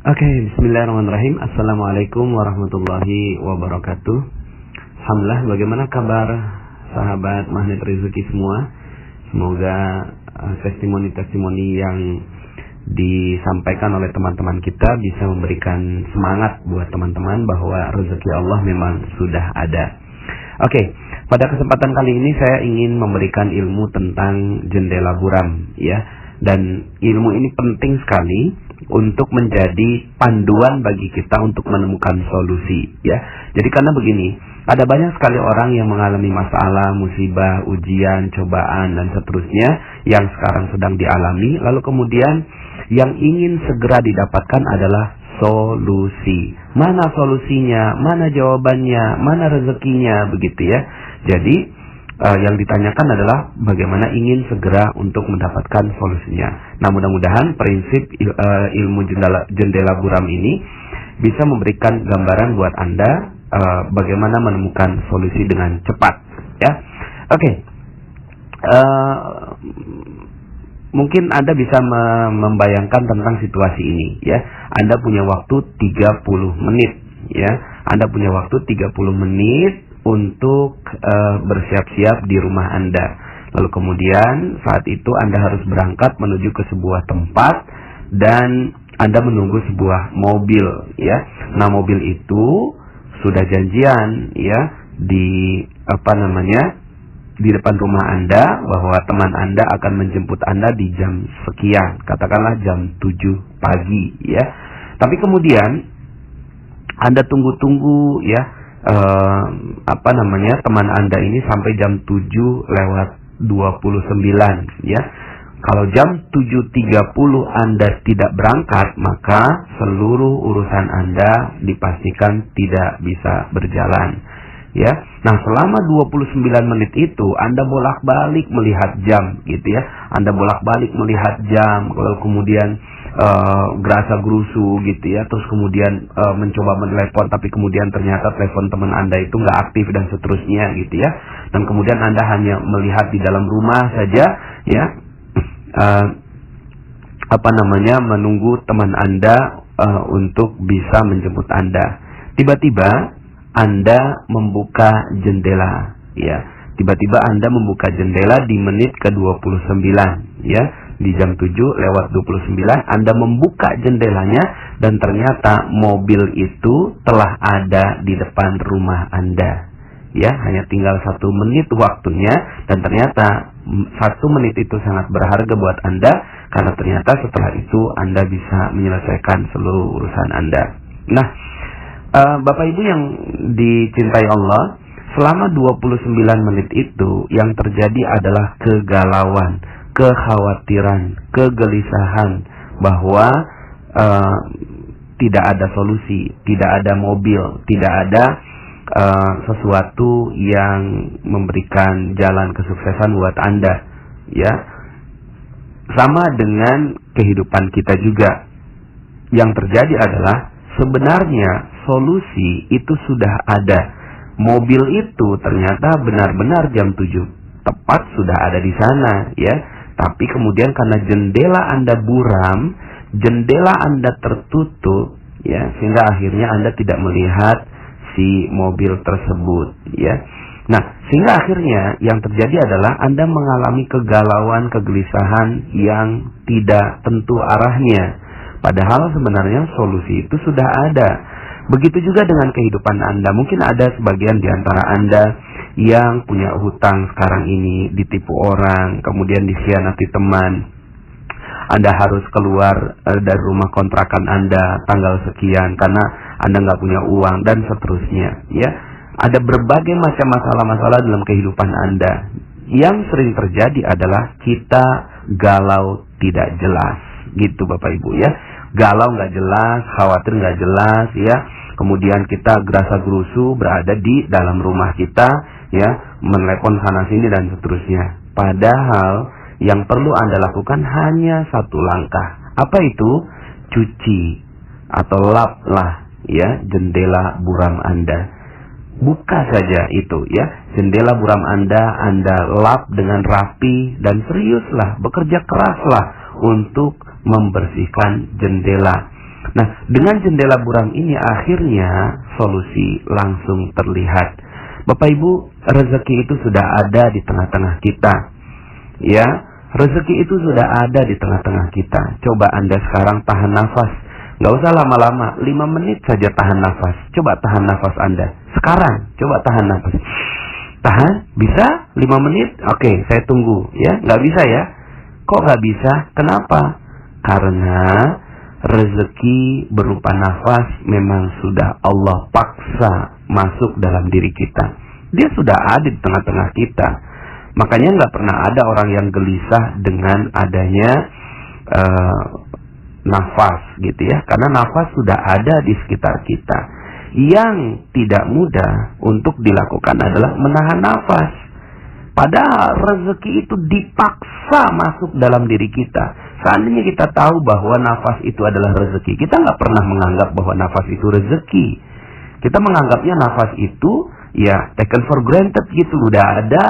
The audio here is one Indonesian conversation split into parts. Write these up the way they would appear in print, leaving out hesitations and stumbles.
Oke, bismillahirrahmanirrahim. Assalamualaikum warahmatullahi wabarakatuh. Alhamdulillah, bagaimana kabar sahabat Magnet Rezeki semua? Semoga testimoni-testimoni yang disampaikan oleh teman-teman kita bisa memberikan semangat buat teman-teman bahwa rezeki Allah memang sudah ada. Oke, pada kesempatan kali ini saya ingin memberikan ilmu tentang jendela buram, ya. Dan ilmu ini penting sekali untuk menjadi panduan bagi kita untuk menemukan solusi, ya. Jadi karena begini, ada banyak sekali orang yang mengalami masalah, musibah, ujian, cobaan dan seterusnya yang sekarang sedang dialami, lalu kemudian yang ingin segera didapatkan adalah solusi. Mana solusinya, mana jawabannya, mana rezekinya, begitu ya. Jadi yang ditanyakan adalah bagaimana ingin segera untuk mendapatkan solusinya. Nah, mudah-mudahan prinsip ilmu jendela buram ini bisa memberikan gambaran buat Anda bagaimana menemukan solusi dengan cepat, ya. Oke. Mungkin Anda bisa membayangkan tentang situasi ini, ya. Anda punya waktu 30 menit, ya. Anda punya waktu 30 menit untuk bersiap-siap di rumah Anda. Lalu kemudian saat itu Anda harus berangkat menuju ke sebuah tempat dan Anda menunggu sebuah mobil, ya. Nah, mobil itu sudah janjian, ya, di di depan rumah Anda bahwa teman Anda akan menjemput Anda di jam sekian, katakanlah jam 7 pagi, ya. Tapi kemudian Anda tunggu-tunggu, ya, teman Anda ini sampai jam 7:29, ya. Kalau jam 7:30 Anda tidak berangkat, maka seluruh urusan Anda dipastikan tidak bisa berjalan, ya. Nah, selama 29 menit itu Anda bolak-balik melihat jam, gitu ya. Anda bolak-balik melihat jam, kalau kemudian gerasa gerusu, gitu ya. Terus kemudian mencoba menelepon, tapi kemudian ternyata telepon teman Anda itu nggak aktif dan seterusnya, gitu ya. Dan kemudian Anda hanya melihat di dalam rumah saja, ya. Menunggu teman Anda untuk bisa menjemput Anda. Tiba-tiba Anda membuka jendela, ya. Tiba-tiba Anda membuka jendela di menit ke-29, ya. Di jam 7:29 Anda membuka jendelanya dan ternyata mobil itu telah ada di depan rumah Anda, ya. Hanya tinggal 1 menit waktunya dan ternyata 1 menit itu sangat berharga buat Anda karena ternyata setelah itu Anda bisa menyelesaikan seluruh urusan Anda. Nah, Bapak Ibu yang dicintai Allah, selama 29 menit itu yang terjadi adalah kegalauan, kekhawatiran, kegelisahan bahwa tidak ada solusi, tidak ada mobil, tidak ada sesuatu yang memberikan jalan kesuksesan buat Anda, ya. Sama dengan kehidupan kita juga. Yang terjadi adalah sebenarnya solusi itu sudah ada. Mobil itu ternyata benar-benar jam 7 tepat sudah ada di sana, ya. Tapi kemudian karena jendela Anda buram, jendela Anda tertutup, ya, sehingga akhirnya Anda tidak melihat si mobil tersebut, ya. Nah, sehingga akhirnya yang terjadi adalah Anda mengalami kegalauan, kegelisahan yang tidak tentu arahnya. Padahal sebenarnya solusi itu sudah ada. Begitu juga dengan kehidupan Anda. Mungkin ada sebagian di antara Anda yang punya hutang sekarang ini, ditipu orang, kemudian dikhianati teman. Anda harus keluar dari rumah kontrakan Anda tanggal sekian karena Anda nggak punya uang dan seterusnya, ya. Ada berbagai macam masalah-masalah dalam kehidupan Anda. Yang sering terjadi adalah kita galau tidak jelas, gitu Bapak Ibu, ya. Galau nggak jelas, khawatir nggak jelas, ya. Kemudian kita gerasa gerusu berada di dalam rumah kita, ya, menelepon sana sini dan seterusnya. Padahal yang perlu Anda lakukan hanya 1 langkah. Apa itu? Cuci atau laplah, ya, jendela buram Anda. Buka saja itu, ya, jendela buram Anda lap dengan rapi dan seriuslah, bekerja keraslah untuk membersihkan jendela. Nah, dengan jendela buram ini akhirnya solusi langsung terlihat. Bapak Ibu, rezeki itu sudah ada di tengah-tengah kita. Ya, rezeki itu sudah ada di tengah-tengah kita. Coba Anda sekarang tahan nafas. Nggak usah lama-lama, 5 menit saja tahan nafas. Coba tahan nafas Anda. Sekarang, coba tahan nafas. Tahan? Bisa? 5 menit? Oke, saya tunggu. Ya, nggak bisa ya? Kok nggak bisa? Kenapa? Karena rezeki berupa nafas memang sudah Allah paksa masuk dalam diri kita. Dia sudah ada di tengah-tengah kita. Makanya nggak pernah ada orang yang gelisah dengan adanya nafas gitu ya. Karena nafas sudah ada di sekitar kita. Yang tidak mudah untuk dilakukan adalah menahan nafas. Padahal rezeki itu dipaksa masuk dalam diri kita. Seandainya kita tahu bahwa nafas itu adalah rezeki, kita nggak pernah menganggap bahwa nafas itu rezeki. Kita menganggapnya nafas itu ya taken for granted gitu, udah ada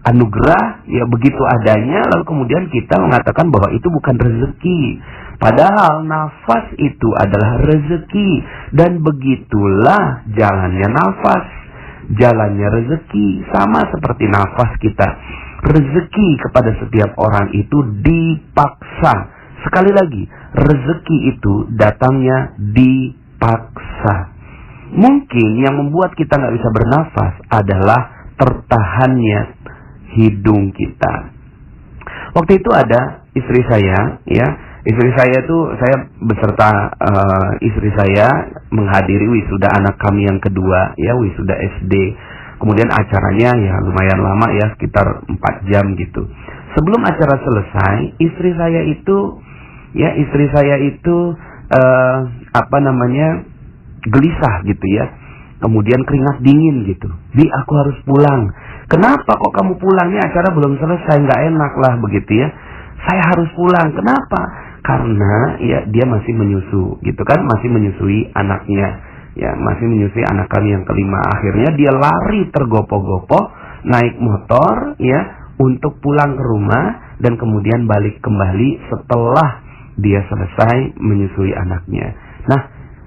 anugerah ya begitu adanya, lalu kemudian kita mengatakan bahwa itu bukan rezeki. Padahal nafas itu adalah rezeki, dan begitulah jalannya nafas. Jalannya rezeki sama seperti nafas kita. Rezeki kepada setiap orang itu dipaksa. Sekali lagi, rezeki itu datangnya dipaksa. Mungkin yang membuat kita nggak bisa bernafas adalah tertahannya hidung kita. Waktu itu ada istri saya, ya, istri saya itu saya beserta istri saya menghadiri wisuda anak kami yang kedua, ya, wisuda SD. Kemudian acaranya ya lumayan lama ya, sekitar 4 jam gitu. Sebelum acara selesai, istri saya itu gelisah gitu ya. Kemudian keringat dingin gitu. Bi, aku harus pulang. Kenapa kok kamu pulangnya, acara belum selesai, nggak enak lah begitu ya. Saya harus pulang. Kenapa? Karena ya dia masih menyusu gitu kan, masih menyusui anaknya. Ya, masih menyusui anak kami yang kelima. Akhirnya dia lari tergopoh-gopoh, naik motor ya untuk pulang ke rumah dan kemudian balik kembali setelah dia selesai menyusui anaknya. Nah,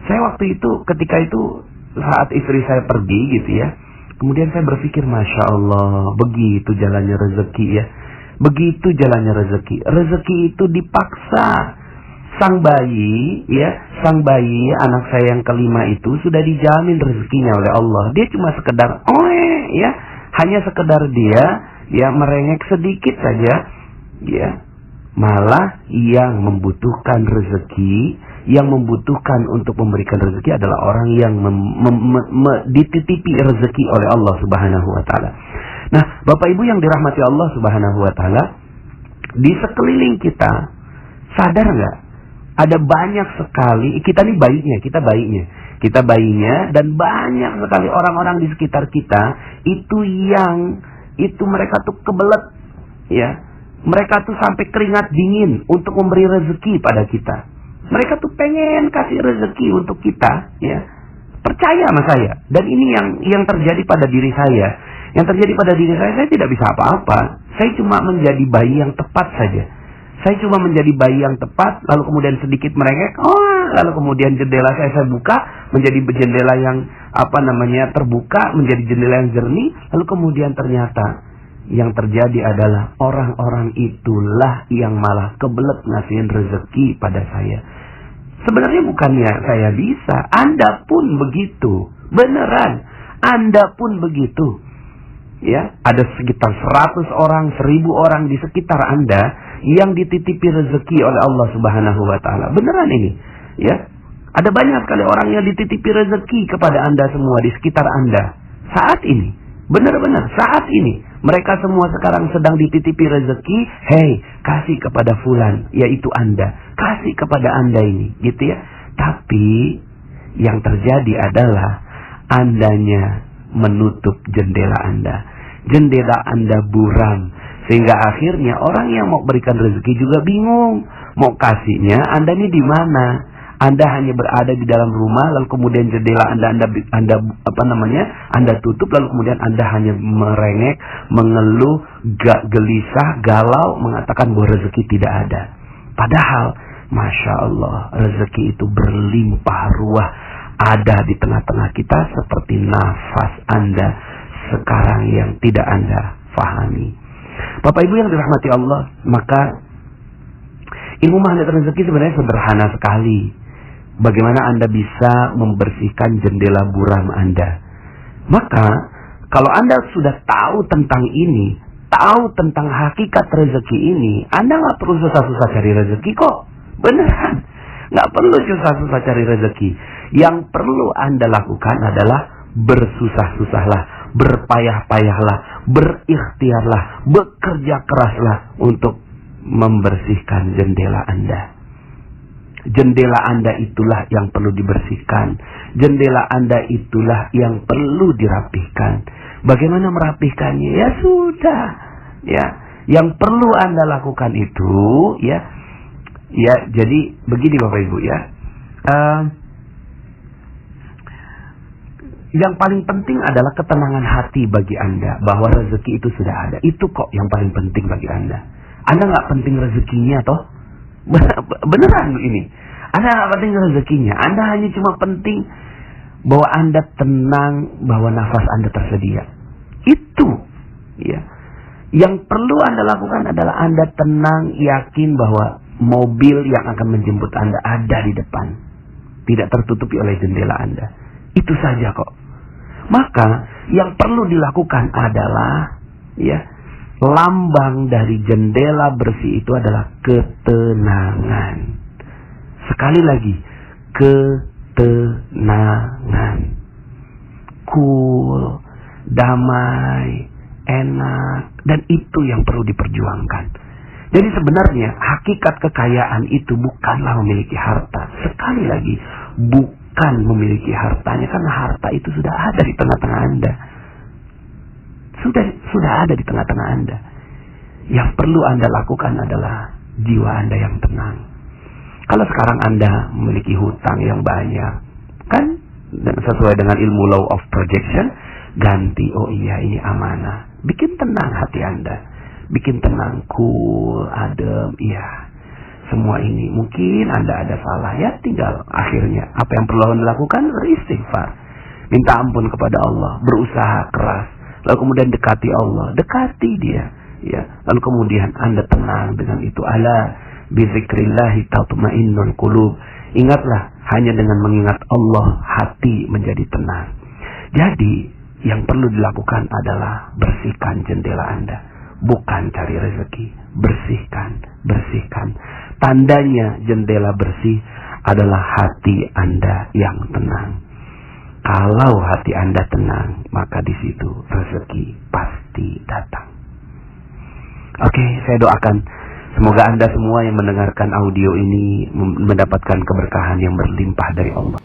saya waktu itu ketika itu saat istri saya pergi gitu ya, kemudian saya berpikir, Masya Allah, begitu jalannya rezeki ya. Begitu jalannya rezeki. Rezeki itu dipaksa. Sang bayi anak saya yang kelima itu sudah dijamin rezekinya oleh Allah. Dia cuma sekedar ya, hanya sekedar dia ya merengek sedikit saja ya. Malah yang membutuhkan rezeki, yang membutuhkan untuk memberikan rezeki adalah orang yang dititipi rezeki oleh Allah Subhanahu wa taala. Nah, Bapak Ibu yang dirahmati Allah Subhanahu wa taala, di sekeliling kita sadar nggak? Ada banyak sekali, kita bayinya, dan banyak sekali orang-orang di sekitar kita itu mereka tuh kebelet ya. Mereka tuh sampai keringat dingin untuk memberi rezeki pada kita. Mereka tuh pengen kasih rezeki untuk kita ya. Percaya sama saya. Dan ini yang terjadi pada diri saya. Yang terjadi pada diri saya tidak bisa apa-apa. Saya cuma menjadi bayi yang tepat saja. Saya cuma menjadi bayi yang tepat, lalu kemudian sedikit merengek, lalu kemudian jendela saya buka, menjadi jendela yang terbuka, menjadi jendela yang jernih, lalu kemudian ternyata yang terjadi adalah orang-orang itulah yang malah kebelet ngasihin rezeki pada saya. Sebenarnya bukannya saya bisa, Anda pun begitu, beneran, Anda pun begitu. Ya, ada sekitar 100 orang, 1000 orang di sekitar Anda yang dititipi rezeki oleh Allah Subhanahu wa taala. Beneran ini, ya. Ada banyak sekali orang yang dititipi rezeki kepada Anda semua di sekitar Anda. Saat ini, benar-benar saat ini, mereka semua sekarang sedang dititipi rezeki. Hei, kasih kepada fulan, yaitu Anda. Kasih kepada Anda ini, gitu ya. Tapi yang terjadi adalah Andanya menutup jendela Anda. Jendela Anda buram. Sehingga akhirnya orang yang mau berikan rezeki juga bingung. Mau kasihnya Anda ini di mana? Anda hanya berada di dalam rumah, lalu kemudian jendela Anda tutup, lalu kemudian Anda hanya merengek, mengeluh, gelisah, galau, mengatakan bahwa rezeki tidak ada. Padahal Masya Allah, rezeki itu berlimpah ruah ada di tengah-tengah kita seperti nafas Anda sekarang yang tidak Anda fahami. Bapak Ibu yang dirahmati Allah, maka ilmu magnet rezeki sebenarnya sederhana sekali. Bagaimana Anda bisa membersihkan jendela buram Anda. Maka kalau Anda sudah tahu tentang ini, tahu tentang hakikat rezeki ini, Anda nggak perlu susah-susah cari rezeki kok. Beneran, nggak perlu susah-susah cari rezeki. Yang perlu Anda lakukan adalah bersusah-susahlah, berpayah-payahlah, berikhtiarlah, bekerja keraslah untuk membersihkan jendela Anda. Jendela Anda itulah yang perlu dibersihkan. Jendela Anda itulah yang perlu dirapihkan. Bagaimana merapihkannya? Ya sudah, ya. Yang perlu Anda lakukan itu, ya. Ya, jadi begini Bapak Ibu ya. Yang paling penting adalah ketenangan hati bagi Anda bahwa rezeki itu sudah ada. Itu kok yang paling penting bagi Anda. Anda nggak penting rezekinya toh? Beneran ini. Anda nggak penting rezekinya. Anda hanya cuma penting bahwa Anda tenang, bahwa nafas Anda tersedia. Itu, ya. Yang perlu Anda lakukan adalah Anda tenang, yakin bahwa mobil yang akan menjemput Anda ada di depan, tidak tertutupi oleh jendela Anda. Itu saja kok. Maka yang perlu dilakukan adalah, ya, lambang dari jendela bersih itu adalah ketenangan. Sekali lagi, ketenangan. Cool, damai, enak, dan itu yang perlu diperjuangkan. Jadi sebenarnya hakikat kekayaan itu bukanlah memiliki harta. Sekali lagi, bukan memiliki hartanya, karena harta itu sudah ada di tengah-tengah Anda. Sudah ada di tengah-tengah Anda. Yang perlu Anda lakukan adalah jiwa Anda yang tenang. Kalau sekarang Anda memiliki hutang yang banyak, kan sesuai dengan ilmu law of projection, ganti, oh iya ini amanah. Bikin tenang hati Anda. Bikin tenang, cool, adem, iya. Semua ini mungkin Anda ada salah, ya tinggal akhirnya apa yang perlu Anda lakukan? Beristighfar, minta ampun kepada Allah, berusaha keras, lalu kemudian dekati Allah, dekati Dia, ya. Lalu kemudian Anda tenang dengan itu. Ala bizikrillahi tatma'innul qulub. Ingatlah, hanya dengan mengingat Allah hati menjadi tenang. Jadi yang perlu dilakukan adalah bersihkan jendela Anda. Bukan cari rezeki, bersihkan. Tandanya jendela bersih adalah hati Anda yang tenang. Kalau hati Anda tenang, maka di situ rezeki pasti datang. Oke, saya doakan semoga Anda semua yang mendengarkan audio ini mendapatkan keberkahan yang berlimpah dari Allah.